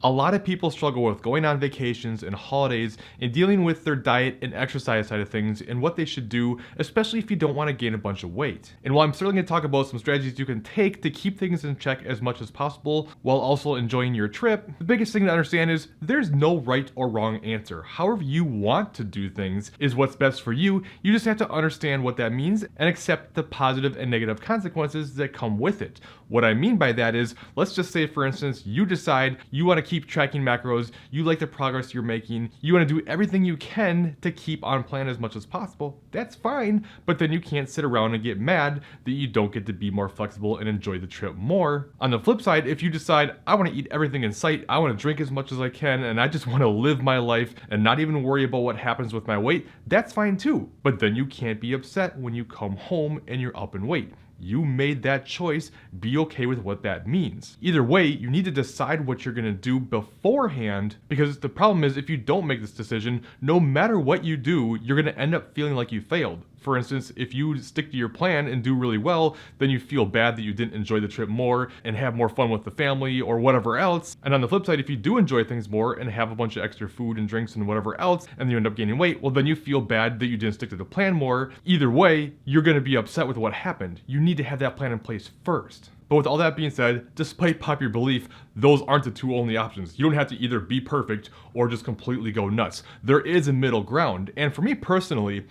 A lot of people struggle with going on vacations and holidays and dealing with their diet and exercise side of things and what they should do, especially if you don't want to gain a bunch of weight. And while I'm certainly going to talk about some strategies you can take to keep things in check as much as possible while also enjoying your trip, the biggest thing to understand is there's no right or wrong answer. However you want to do things is what's best for you. You just have to understand what that means and accept the positive and negative consequences that come with it. What I mean by that is, let's just say for instance, you decide you want to keep tracking macros, you like the progress you're making, you want to do everything you can to keep on plan as much as possible. That's fine, but then you can't sit around and get mad that you don't get to be more flexible and enjoy the trip more. On the flip side, if you decide I want to eat everything in sight, I want to drink as much as I can, and I just want to live my life and not even worry about what happens with my weight, that's fine too. But then you can't be upset when you come home and you're up in weight. You made that choice, be okay with what that means. Either way, you need to decide what you're gonna do beforehand, because the problem is if you don't make this decision, no matter what you do, you're gonna end up feeling like you failed. For instance, if you stick to your plan and do really well, then you feel bad that you didn't enjoy the trip more and have more fun with the family or whatever else. And on the flip side, if you do enjoy things more and have a bunch of extra food and drinks and whatever else, and you end up gaining weight, well then you feel bad that you didn't stick to the plan more. Either way, you're gonna be upset with what happened. You need to have that plan in place first. But with all that being said, despite popular belief, those aren't the two only options. You don't have to either be perfect or just completely go nuts. There is a middle ground. And for me personally,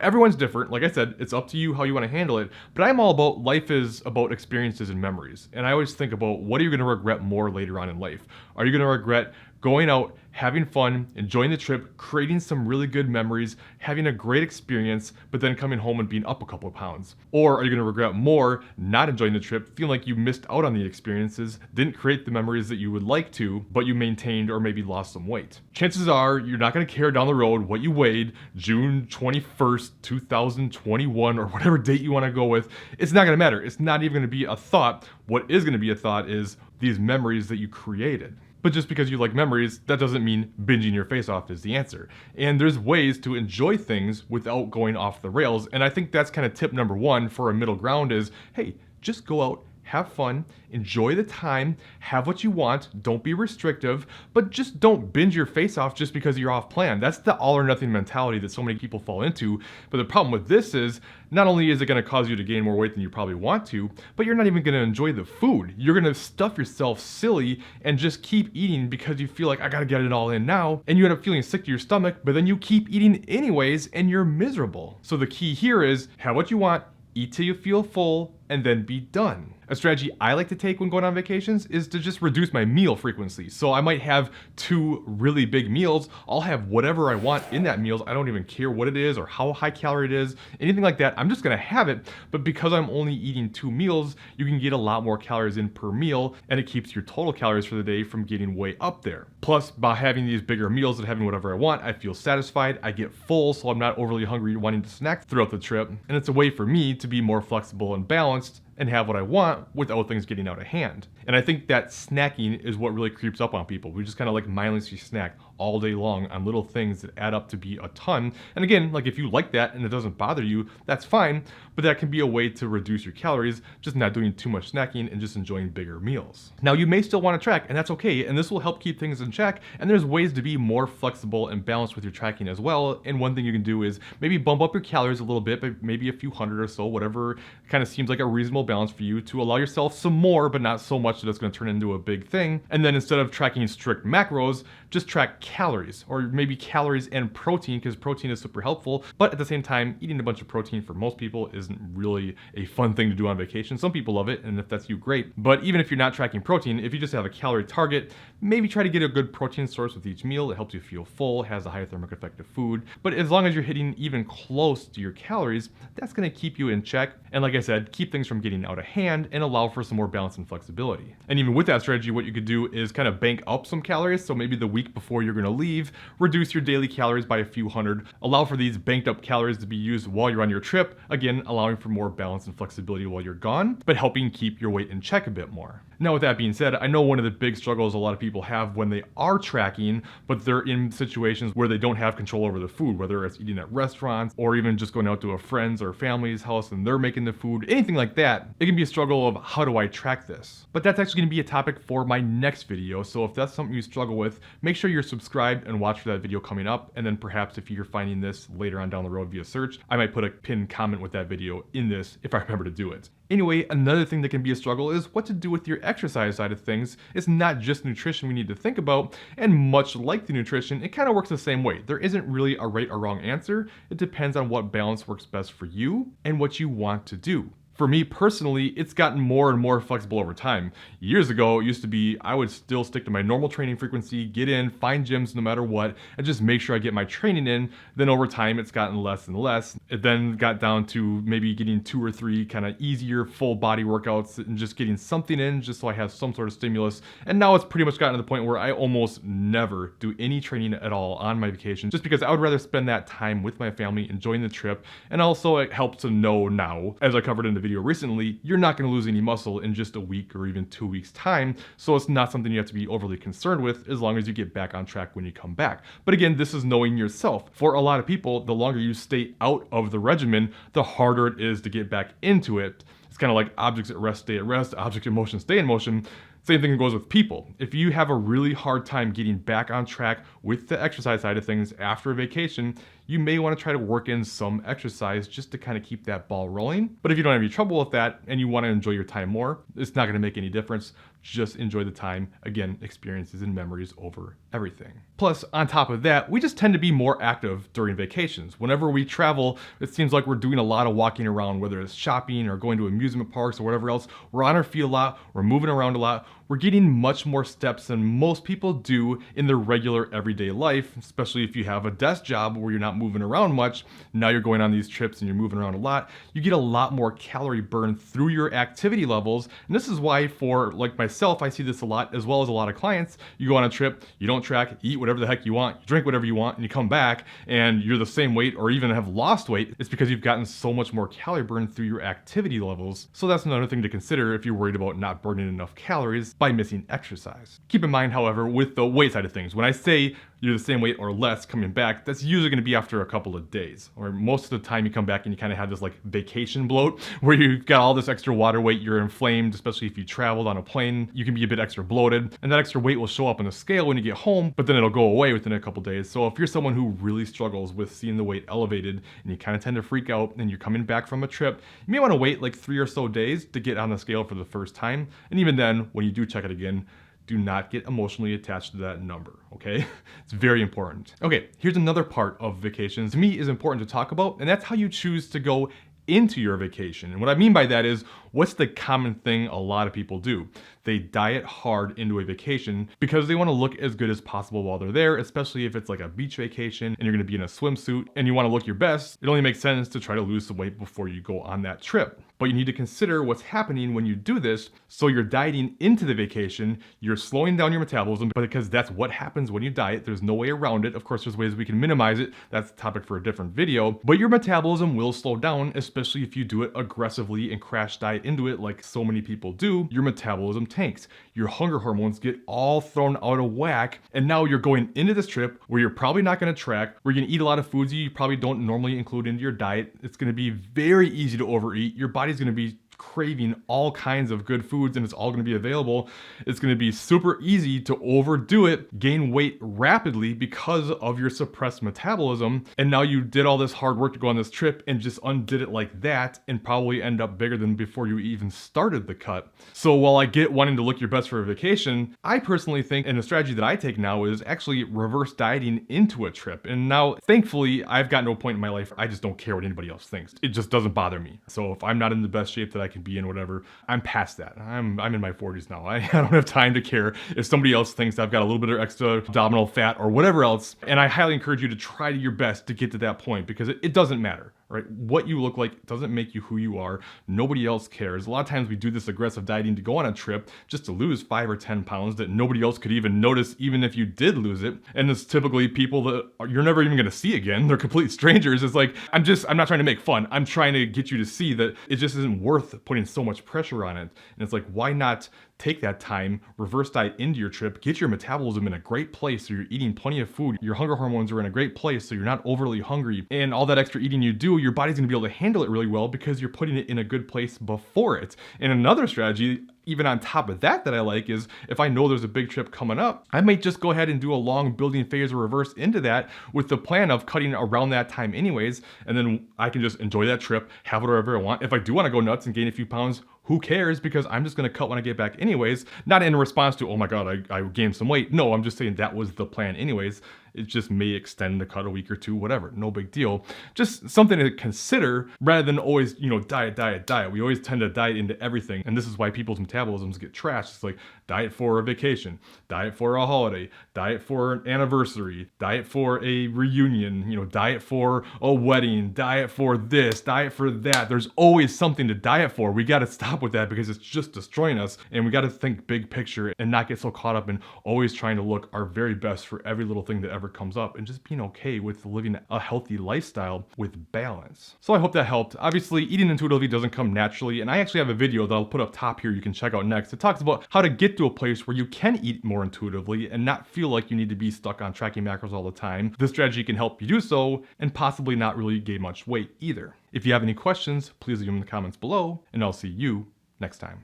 everyone's different. Like I said, it's up to you how you want to handle it. But I'm all about life is about experiences and memories. And I always think about what are you going to regret more later on in life? Are you going to regret going out, having fun, enjoying the trip, creating some really good memories, having a great experience, but then coming home and being up a couple of pounds? Or are you going to regret more not enjoying the trip, feeling like you missed out on the experiences, didn't create the memories that you would like to, but you maintained or maybe lost some weight? Chances are you're not going to care down the road what you weighed June 21st, 2021, or whatever date you want to go with. It's not going to matter. It's not even going to be a thought. What is going to be a thought is these memories that you created. But just because you like memories, that doesn't mean binging your face off is the answer. And there's ways to enjoy things without going off the rails. And I think that's kind of tip number one for a middle ground is, hey, just go out, have fun, enjoy the time, have what you want, don't be restrictive, but just don't binge your face off just because you're off plan. That's the all or nothing mentality that so many people fall into. But the problem with this is, not only is it going to cause you to gain more weight than you probably want to, but you're not even going to enjoy the food. You're going to stuff yourself silly and just keep eating because you feel like I got to get it all in now, and you end up feeling sick to your stomach, but then you keep eating anyways and you're miserable. So the key here is have what you want, eat till you feel full, and then be done. A strategy I like to take when going on vacations is to just reduce my meal frequency. So I might have 2 really big meals. I'll have whatever I want in that meal. I don't even care what it is or how high calorie it is, anything like that. I'm just gonna have it. But because I'm only eating 2 meals, you can get a lot more calories in per meal, and it keeps your total calories for the day from getting way up there. Plus, by having these bigger meals and having whatever I want, I feel satisfied, I get full, so I'm not overly hungry wanting to snack throughout the trip. And it's a way for me to be more flexible and balanced and have what I want without things getting out of hand. And I think that snacking is what really creeps up on people. We just kind of like mindlessly snack all day long on little things that add up to be a ton. And again, like if you like that and it doesn't bother you, that's fine, but that can be a way to reduce your calories, just not doing too much snacking and just enjoying bigger meals. Now you may still want to track, and that's okay, and this will help keep things in check, and there's ways to be more flexible and balanced with your tracking as well. And one thing you can do is maybe bump up your calories a little bit, but maybe a few hundred or so, whatever kind of seems like a reasonable balance for you to allow yourself some more, but not so much that it's going to turn into a big thing. And then instead of tracking strict macros, just track calories, or maybe calories and protein, because protein is super helpful. But at the same time, eating a bunch of protein for most people isn't really a fun thing to do on vacation. Some people love it, and if that's you, great. But even if you're not tracking protein, if you just have a calorie target, maybe try to get a good protein source with each meal. It helps you feel full, has a high thermic effect of food. But as long as you're hitting even close to your calories, that's going to keep you in check. And like I said, keep things from getting out of hand and allow for some more balance and flexibility. And even with that strategy, what you could do is kind of bank up some calories. So maybe the week before you're going to leave, reduce your daily calories by a few hundred, allow for these banked up calories to be used while you're on your trip, again allowing for more balance and flexibility while you're gone, but helping keep your weight in check a bit more. Now, with that being said, I know one of the big struggles a lot of people have when they are tracking, but they're in situations where they don't have control over the food, whether it's eating at restaurants or even just going out to a friend's or family's house and they're making the food, anything like that. It can be a struggle of how do I track this? But that's actually going to be a topic for my next video. So if that's something you struggle with, make sure you're subscribed and watch for that video coming up. And then perhaps if you're finding this later on down the road via search, I might put a pinned comment with that video in this if I remember to do it. Anyway, another thing that can be a struggle is what to do with your exercise side of things. It's not just nutrition we need to think about, and much like the nutrition, it kind of works the same way. There isn't really a right or wrong answer. It depends on what balance works best for you and what you want to do. For me personally, it's gotten more and more flexible over time. Years ago, it used to be I would still stick to my normal training frequency, get in, find gyms no matter what, and just make sure I get my training in. Then over time, it's gotten less and less. It then got down to maybe getting 2 or 3 kind of easier full body workouts and just getting something in just so I have some sort of stimulus. And now it's pretty much gotten to the point where I almost never do any training at all on my vacation, just because I would rather spend that time with my family enjoying the trip. And also it helps to know now, as I covered in the video recently, you're not going to lose any muscle in just a week or even 2 weeks time, so it's not something you have to be overly concerned with as long as you get back on track when you come back. But again, this is knowing yourself. For a lot of people, the longer you stay out of the regimen, the harder it is to get back into it. It's kind of like objects at rest stay at rest, objects in motion stay in motion. Same thing goes with people. If you have a really hard time getting back on track with the exercise side of things after a vacation, you may want to try to work in some exercise just to kind of keep that ball rolling. But if you don't have any trouble with that and you want to enjoy your time more, it's not going to make any difference. Just enjoy the time. Again, experiences and memories over everything. Plus, on top of that, we just tend to be more active during vacations. Whenever we travel, it seems like we're doing a lot of walking around, whether it's shopping or going to amusement parks or whatever else. We're on our feet a lot, we're moving around a lot. We're getting much more steps than most people do in their regular everyday life, especially if you have a desk job where you're not moving around much. Now you're going on these trips and you're moving around a lot. You get a lot more calorie burn through your activity levels. And this is why for like myself, I see this a lot, as well as a lot of clients. You go on a trip, you don't track, eat whatever the heck you want, you drink whatever you want, and you come back and you're the same weight or even have lost weight. It's because you've gotten so much more calorie burn through your activity levels. So that's another thing to consider if you're worried about not burning enough calories by missing exercise. Keep in mind, however, with the weight side of things, when I say you're the same weight or less coming back, that's usually going to be after a couple of days. Or most of the time you come back and you kind of have this like vacation bloat where you've got all this extra water weight, you're inflamed, especially if you traveled on a plane, you can be a bit extra bloated, and that extra weight will show up on the scale when you get home, but then it'll go away within a couple days. So if you're someone who really struggles with seeing the weight elevated and you kind of tend to freak out and you're coming back from a trip, you may want to wait like 3 or so days to get on the scale for the first time. And even then, when you do check it again, do not get emotionally attached to that number, okay? It's very important. Okay, here's another part of vacations to me is important to talk about, and that's how you choose to go into your vacation. And what I mean by that is, what's the common thing a lot of people do? They diet hard into a vacation because they want to look as good as possible while they're there, especially if it's like a beach vacation and you're going to be in a swimsuit and you want to look your best. It only makes sense to try to lose some weight before you go on that trip. But you need to consider what's happening when you do this. So you're dieting into the vacation, you're slowing down your metabolism, but because that's what happens when you diet, there's no way around it. Of course, there's ways we can minimize it. That's a topic for a different video. But your metabolism will slow down, especially if you do it aggressively and crash diet into it like so many people do. Your metabolism tanks. Your hunger hormones get all thrown out of whack. And now you're going into this trip where you're probably not going to track, where you're going to eat a lot of foods you probably don't normally include into your diet. It's going to be very easy to overeat. Your body's going to be craving all kinds of good foods and it's all going to be available. It's going to be super easy to overdo it, gain weight rapidly because of your suppressed metabolism. And now you did all this hard work to go on this trip and just undid it like that and probably end up bigger than before you even started the cut. So while I get wanting to look your best for a vacation, I personally think, and the strategy that I take now is actually reverse dieting into a trip. And now, thankfully, I've gotten to a point in my life, I just don't care what anybody else thinks. It just doesn't bother me. So if I'm not in the best shape that I can be in, whatever, I'm past that. I'm in my 40s now. I don't have time to care if somebody else thinks I've got a little bit of extra abdominal fat or whatever else. And I highly encourage you to try your best to get to that point because it doesn't matter. Right? What you look like doesn't make you who you are. Nobody else cares. A lot of times we do this aggressive dieting to go on a trip just to lose 5 or 10 pounds that nobody else could even notice, even if you did lose it. And it's typically people that you're never even going to see again. They're complete strangers. It's like, I'm not trying to make fun. I'm trying to get you to see that it just isn't worth putting so much pressure on it. And it's like, why not take that time, reverse diet into your trip, get your metabolism in a great place so you're eating plenty of food, your hunger hormones are in a great place so you're not overly hungry, and all that extra eating you do, your body's gonna be able to handle it really well because you're putting it in a good place before it. And another strategy, even on top of that I like, is if I know there's a big trip coming up, I might just go ahead and do a long building phase or reverse into that with the plan of cutting around that time anyways, and then I can just enjoy that trip, have whatever I want. If I do want to go nuts and gain a few pounds, who cares, because I'm just going to cut when I get back anyways, not in response to, oh my god, I gained some weight. No, I'm just saying that was the plan anyways. It just may extend the cut a week or two, whatever, no big deal. Just something to consider rather than always, diet. We always tend to diet into everything, and this is why people's metabolisms get trashed. It's like diet for a vacation, diet for a holiday, diet for an anniversary, diet for a reunion, diet for a wedding, diet for this, diet for that. There's always something to diet for. We got to stop with that because it's just destroying us, and we got to think big picture and not get so caught up in always trying to look our very best for every little thing that ever comes up, and just being okay with living a healthy lifestyle with balance. So I hope that helped. Obviously, eating intuitively doesn't come naturally, and I actually have a video that I'll put up top here you can check out next. It talks about how to get to a place where you can eat more intuitively and not feel like you need to be stuck on tracking macros all the time. This strategy can help you do so and possibly not really gain much weight either. If you have any questions, please leave them in the comments below, and I'll see you next time.